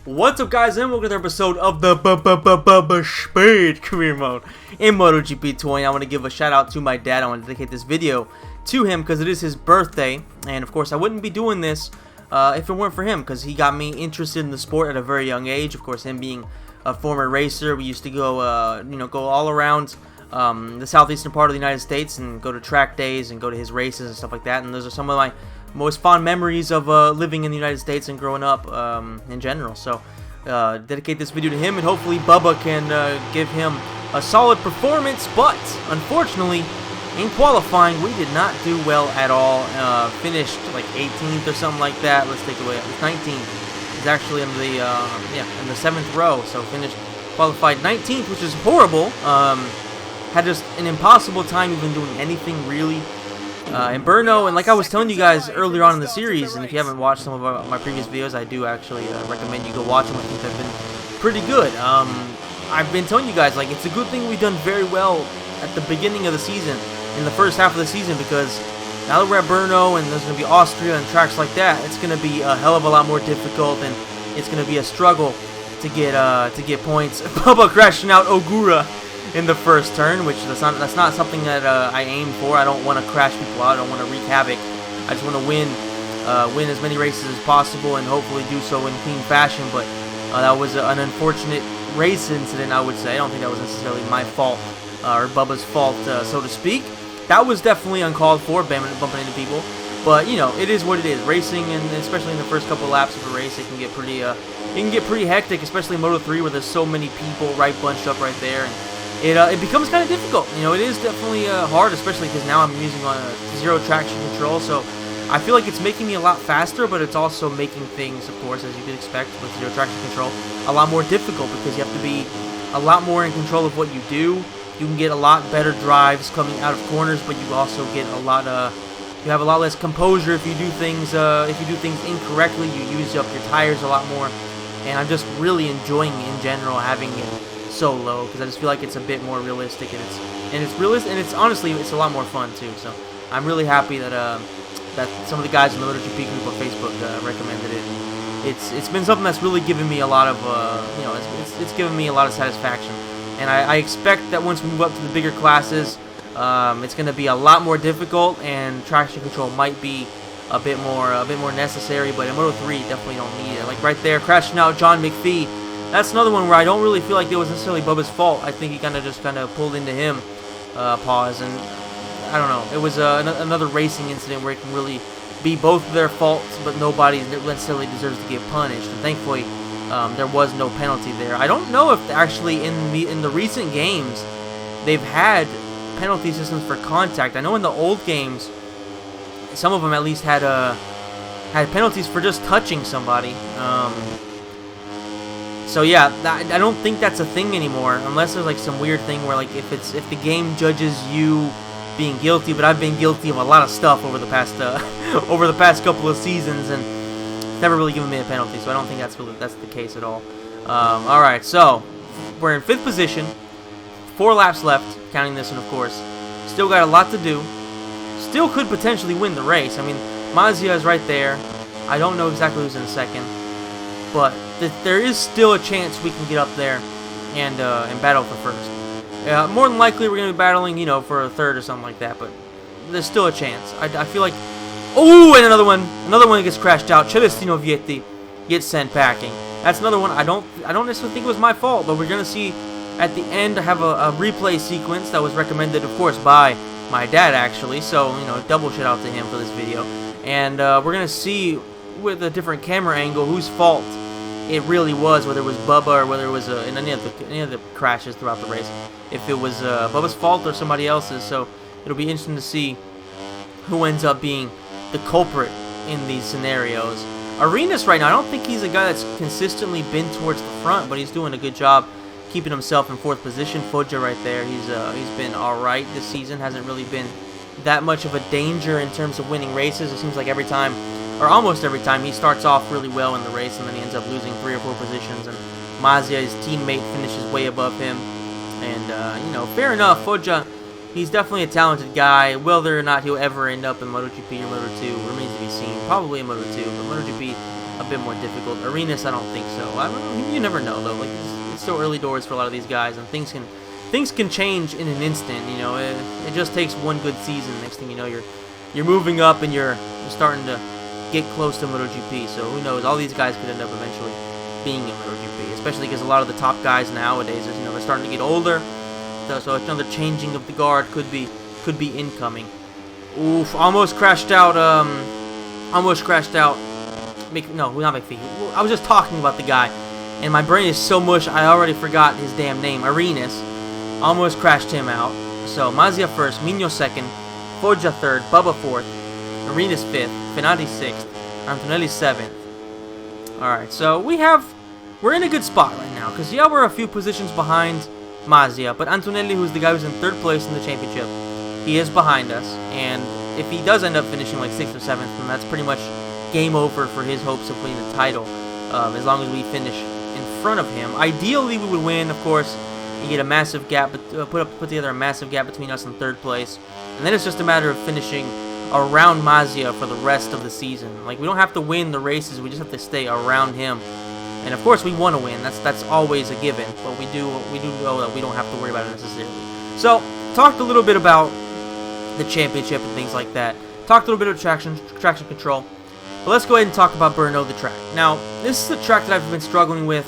What's up, guys, and welcome to another episode of the Bubba Speed Career Mode in MotoGP 20. I want to give a shout out to my dad. I want to dedicate this video to him because it is his birthday, and of course I wouldn't be doing this if it weren't for him, because he got me interested in the sport at a very young age. Of course, him being a former racer, we used to go go all around the southeastern part of the United States and go to track days and go to his races and stuff like that. And those are some of my most fond memories of living in the United States and growing up in general. So dedicate this video to him, and hopefully Bubba can give him a solid performance. But unfortunately, in qualifying, we did not do well at all. Finished like 18th or something like that. Let's take it away. 19th. It's actually in the in the 7th row. So qualified 19th, which is horrible. Had just an impossible time even doing anything really in Brno. And like I was telling you guys earlier on in the series, and if you haven't watched some of my previous videos, I do actually recommend you go watch them. I think they've been pretty good. I've been telling you guys, like, it's a good thing we've done very well at the beginning of the season, in the first half of the season, because now that we're at Brno and there's going to be Austria and tracks like that, it's going to be a hell of a lot more difficult, and it's going to be a struggle to get points. Bubba crashing out Ogura in the first turn, which that's not something that I aim for. I don't want to crash people out. I don't want to wreak havoc. I just want to win as many races as possible, and hopefully do so in clean fashion. But that was an unfortunate race incident, I would say. I don't think that was necessarily my fault or Bubba's fault, so to speak. That was definitely uncalled for, bumping into people. But you know, it is what it is. Racing, and especially in the first couple laps of a race, it can get pretty hectic, especially in Moto3, where there's so many people right bunched up right there. And it becomes kind of difficult. You know, it is definitely hard, especially because now I'm using zero traction control. So I feel like it's making me a lot faster, but it's also making things, of course, as you could expect with zero traction control, a lot more difficult, because you have to be a lot more in control of what you do. You can get a lot better drives coming out of corners, but you also get a lot you have a lot less composure if you do things incorrectly. You use up your tires a lot more, and I'm just really enjoying in general having it so low, because I just feel like it's a bit more realistic, and it's honestly it's a lot more fun too. So I'm really happy that that some of the guys in the MotoGP group on Facebook recommended it. It's been something that's really given me a lot of it's given me a lot of satisfaction, and I expect that once we move up to the bigger classes, it's going to be a lot more difficult, and traction control might be a bit more necessary. But in Moto3, definitely don't need it. Like right there, crashing out John McPhee. That's another one where I don't really feel like it was necessarily Bubba's fault. I think he kind of pulled into him, pause, and I don't know. It was another racing incident where it can really be both their faults, but nobody necessarily deserves to get punished. And thankfully, there was no penalty there. I don't know if actually in the recent games they've had penalty systems for contact. I know in the old games, some of them at least had penalties for just touching somebody. So yeah, I don't think that's a thing anymore, unless there's like some weird thing where, like, if the game judges you being guilty. But I've been guilty of a lot of stuff over the past couple of seasons, and it's never really given me a penalty. So I don't think that's the case at all. All right, so we're in 5th position, 4 laps left, counting this one, of course. Still got a lot to do. Still could potentially win the race. I mean, Masia is right there. I don't know exactly who's in second, but there is still a chance we can get up there and battle for first. More than likely, we're going to be battling, for a third or something like that, but there's still a chance. I feel like... Oh, and another one gets crashed out. Celestino Vietti gets sent packing. That's another one. I don't necessarily think it was my fault, but we're going to see at the end. I have a replay sequence that was recommended, of course, by my dad, actually. So, double shout out to him for this video. And we're going to see with a different camera angle whose fault it really was, whether it was Bubba or whether it was in any of the crashes throughout the race, if it was Bubba's fault or somebody else's. So it'll be interesting to see who ends up being the culprit in these scenarios. Arenas right now, I don't think he's a guy that's consistently been towards the front, but he's doing a good job keeping himself in 4th position. Foggia right there, he's been alright this season. Hasn't really been that much of a danger in terms of winning races. It seems like every time, or almost every time, he starts off really well in the race, and then he ends up losing 3 or 4 positions, and Masia, his teammate, finishes way above him. And fair enough, Foggia, he's definitely a talented guy. Whether or not he'll ever end up in MotoGP or Moto2 remains to be seen. Probably in Moto2, but MotoGP, a bit more difficult. Arenas, I don't think so. I don't know, you never know though. Like it's still early doors for a lot of these guys, and things can change in an instant. You know, it just takes one good season. Next thing you know, you're moving up and you're starting to get close to MotoGP. So who knows? All these guys could end up eventually being in MotoGP, especially because a lot of the top guys nowadays, you know, they're starting to get older. So another changing of the guard could be incoming. Oof! Almost crashed out. Almost crashed out. No, not McPhee. I was just talking about the guy, and my brain is so mush I already forgot his damn name. Arenas. Almost crashed him out. So Masia first, Mino second, Foggia third, Bubba fourth, Arenas fifth, Finati sixth, Antonelli seventh. Alright, so we're in a good spot right now, because yeah, we're a few positions behind Masia, but Antonelli, who's the guy who's in third place in the championship, he is behind us, and if he does end up finishing like 6th or 7th, then that's pretty much game over for his hopes of winning the title, as long as we finish in front of him. Ideally, we would win, of course, and get a massive gap, put together a massive gap between us and third place, and then it's just a matter of finishing around Masia for the rest of the season. Like, we don't have to win the races, we just have to stay around him. And of course we want to win, that's always a given, but we do know that we don't have to worry about it necessarily. So, talked a little bit about the championship and things like that. Talked a little bit of traction control. But let's go ahead and talk about Brno, the track. Now, this is a track that I've been struggling with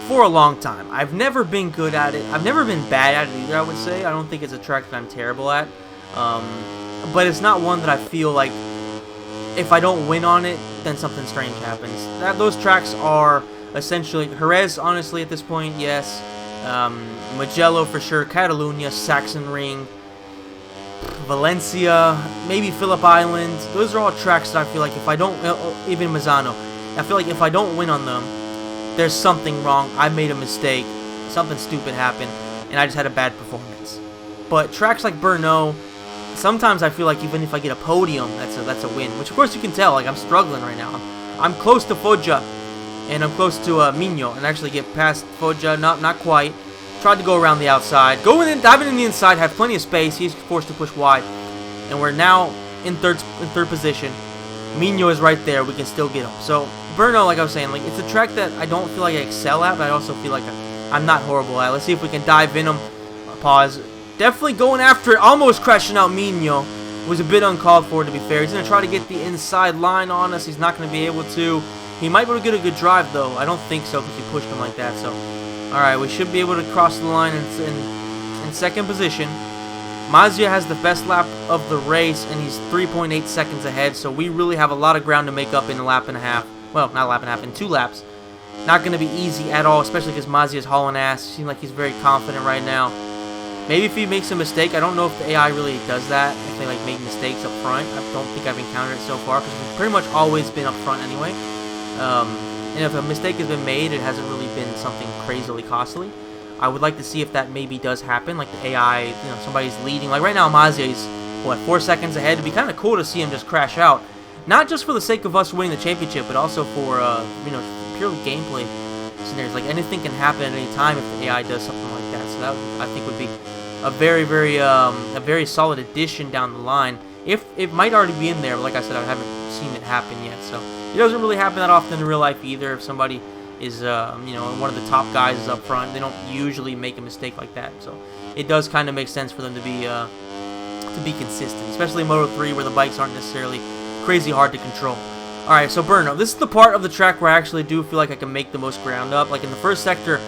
for a long time. I've never been good at it. I've never been bad at it either, I would say. I don't think it's a track that I'm terrible at. But it's not one that I feel like if I don't win on it, then something strange happens. Those tracks are essentially Jerez, honestly, at this point, yes. Mugello for sure, Catalunya, Sachsenring, Valencia, maybe Phillip Island. Those are all tracks that I feel like if I don't, even Misano, I feel like if I don't win on them, there's something wrong. I made a mistake, something stupid happened, and I just had a bad performance. But tracks like Brno, sometimes I feel like even if I get a podium, that's a win. Which of course you can tell, like I'm struggling right now. I'm close to Foggia, and I'm close to Mino, and actually get past Foggia, not quite. Tried to go around the outside, diving in the inside, had plenty of space. He's forced to push wide, and we're now in third position. Mino is right there. We can still get him. So Brno, like I was saying, like it's a track that I don't feel like I excel at, but I also feel like I'm not horrible at. Let's see if we can dive in him. Pause. Definitely going after it. Almost crashing out Mino. Was a bit uncalled for, to be fair. He's going to try to get the inside line on us. He's not going to be able to. He might be able to get a good drive, though. I don't think so because we pushed him like that. So, alright, we should be able to cross the line in second position. Masia has the best lap of the race, and he's 3.8 seconds ahead. So we really have a lot of ground to make up in a lap and a half. Well, not a lap and a half, in 2 laps. Not going to be easy at all, especially because Masia's hauling ass. Seems like he's very confident right now. Maybe if he makes a mistake, I don't know if the AI really does that, if they like make mistakes up front. I don't think I've encountered it so far, because we've pretty much always been up front anyway. And if a mistake has been made, it hasn't really been something crazily costly. I would like to see if that maybe does happen, like the AI, you know, somebody's leading. Like right now, Masia is, what, 4 seconds ahead. It'd be kind of cool to see him just crash out. Not just for the sake of us winning the championship, but also for, you know, purely gameplay scenarios. Like anything can happen at any time if the AI does something like that. So that, I think, would be a very solid addition down the line. If it might already be in there, but like I said, I haven't seen it happen yet. So it doesn't really happen that often in real life either. If somebody is, you know, one of the top guys is up front, they don't usually make a mistake like that. So it does kind of make sense for them to be consistent, especially in Moto3 where the bikes aren't necessarily crazy hard to control. All right, so Brno, this is the part of the track where I actually do feel like I can make the most ground up. Like in the first sector.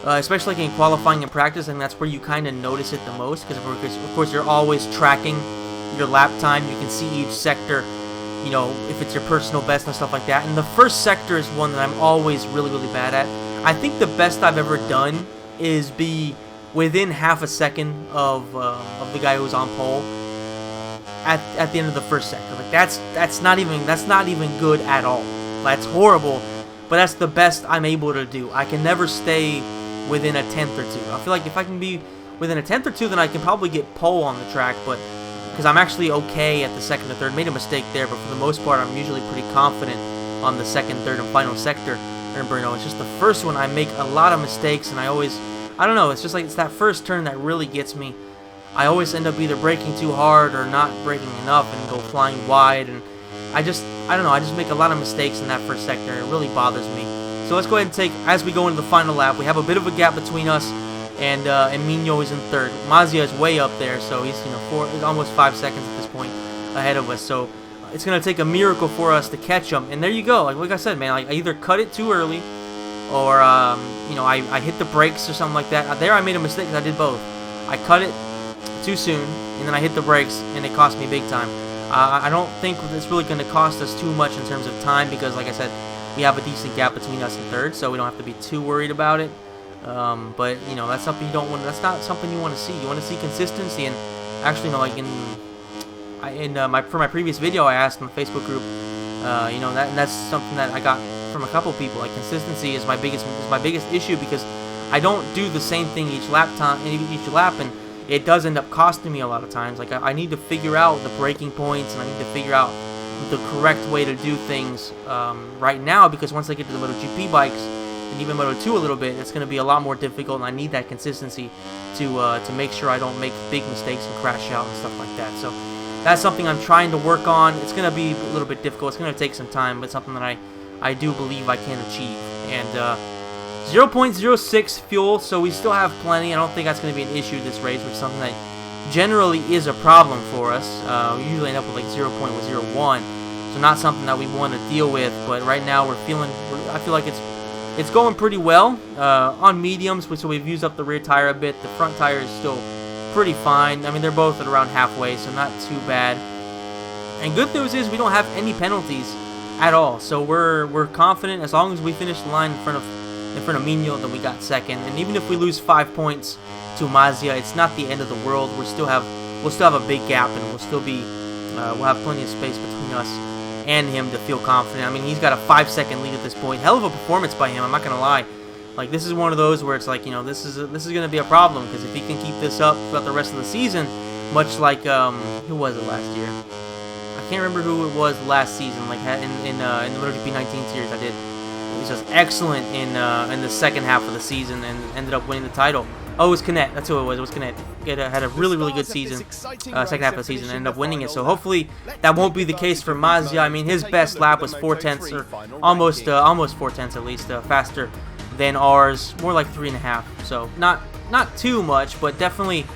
Especially like in qualifying and practice, and that's where you kind of notice it the most, because of course you're always tracking your lap time. You can see each sector, you know, if it's your personal best and stuff like that. And the first sector is one that I'm always really bad at. I think the best I've ever done is be within half a second of the guy who's on pole at the end of the first sector. Like that's not even good at all. That's horrible, but that's the best I'm able to do. I can never stay within a 10th or 2. I feel like if I can be within a 10th or 2, then I can probably get pole on the track, but because I'm actually okay at the second or third. Made a mistake there, but for the most part, I'm usually pretty confident on the second, third, and final sector in Brno. It's just the first one I make a lot of mistakes, and I don't know, it's just like it's that first turn that really gets me. I always end up either braking too hard or not braking enough and go flying wide, and I don't know, I just make a lot of mistakes in that first sector. It really bothers me. So let's go ahead and take, as we go into the final lap, we have a bit of a gap between us and Mino is in third. Masia is way up there, so he's, you know, almost 5 seconds at this point ahead of us. So it's going to take a miracle for us to catch him. And there you go. Like I said, man, like I either cut it too early or, you know, I hit the brakes or something like that. There I made a mistake. I did both. I cut it too soon, and then I hit the brakes, and it cost me big time. I don't think it's really going to cost us too much in terms of time because, like I said, we have a decent gap between us and third, so we don't have to be too worried about it. But you know, that's something you don't want. That's not something you want to see. You want to see consistency, and actually, you know, like for my previous video, I asked in the Facebook group, you know, that's something that I got from a couple people. Like consistency is my biggest issue because I don't do the same thing each lap, and it does end up costing me a lot of times. Like I need to figure out the breaking points, and I need to figure out the correct way to do things right now, because once I get to the MotoGP bikes and even Moto2 a little bit, it's going to be a lot more difficult, and I need that consistency to make sure I don't make big mistakes and crash out and stuff like that. So that's something I'm trying to work on. It's going to be a little bit difficult. It's going to take some time, but something that I do believe I can achieve. And 0.06 fuel, so we still have plenty. I don't think that's going to be an issue this race, which is something that generally is a problem for us. We usually end up with like 0.01, so not something that we want to deal with. But right now I feel like it's going pretty well on mediums, so we've used up the rear tire a bit. The front tire is still pretty fine. I mean, they're both at around halfway, so not too bad. And good news is we don't have any penalties at all, so we're confident. As long as we finish the line in front of Mino, then we got second. And even if we lose 5 points to Masia, it's not the end of the world. We'll still have a big gap, and we'll have plenty of space between us and him to feel confident. I mean, he's got a 5-second lead at this point. Hell of a performance by him, I'm not gonna lie. Like, this is one of those where it's like, you know, this is gonna be a problem, because if he can keep this up throughout the rest of the season, much like who was it last year? I can't remember who it was last season. Like in the MotoGP 19 series, I did. He was just excellent in the second half of the season and ended up winning the title. Oh, it was Canet. That's who it was. It was Canet. Had a really, really good season, second half of the season, and ended up winning it. So hopefully that won't be the case for Masia. I mean, his best lap was 4/10, or almost 4/10 at least, faster than ours. More like 3.5. So not too much, but definitely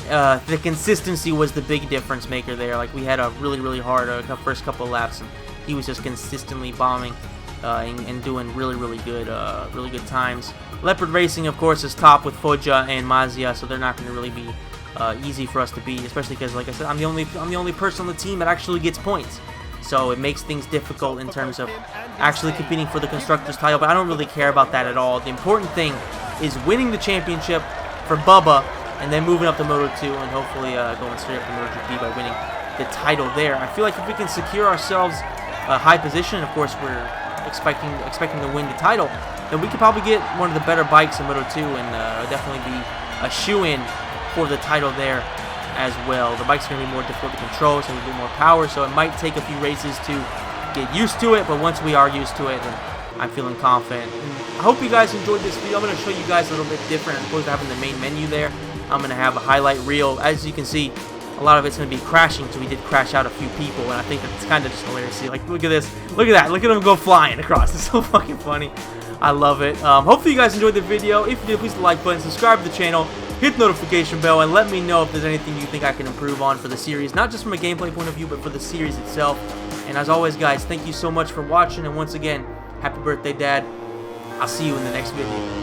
the consistency was the big difference maker there. Like, we had a really, really hard first couple of laps, and he was just consistently bombing and doing really, really good times. Leopard Racing, of course, is top with Foggia and Masia, so they're not going to really be easy for us to beat, especially because, like I said, I'm the only person on the team that actually gets points. So it makes things difficult in terms of actually competing for the Constructors' title, but I don't really care about that at all. The important thing is winning the championship for Bubba, and then moving up to Moto2, and hopefully going straight up to MotoGP by winning the title there. I feel like if we can secure ourselves a high position, of course we're expecting to win the title, then we could probably get one of the better bikes in Moto2 and definitely be a shoe-in for the title there as well. The bike's going to be more difficult to control, so a bit more power, so it might take a few races to get used to it, but once we are used to it, then I'm feeling confident. And I hope you guys enjoyed this video. I'm going to show you guys a little bit different as opposed to having the main menu there. I'm going to have a highlight reel. As you can see, a lot of it's going to be crashing, so we did crash out a few people, and I think that's kind of just hilarious. See, like, look at this. Look at that. Look at them go flying across. It's so fucking funny. I love it. Hopefully you guys enjoyed the video. If you did, please hit the like button, subscribe to the channel, hit the notification bell, and let me know if there's anything you think I can improve on for the series. Not just from a gameplay point of view, but for the series itself. And as always, guys, thank you so much for watching, and once again, happy birthday, Dad. I'll see you in the next video.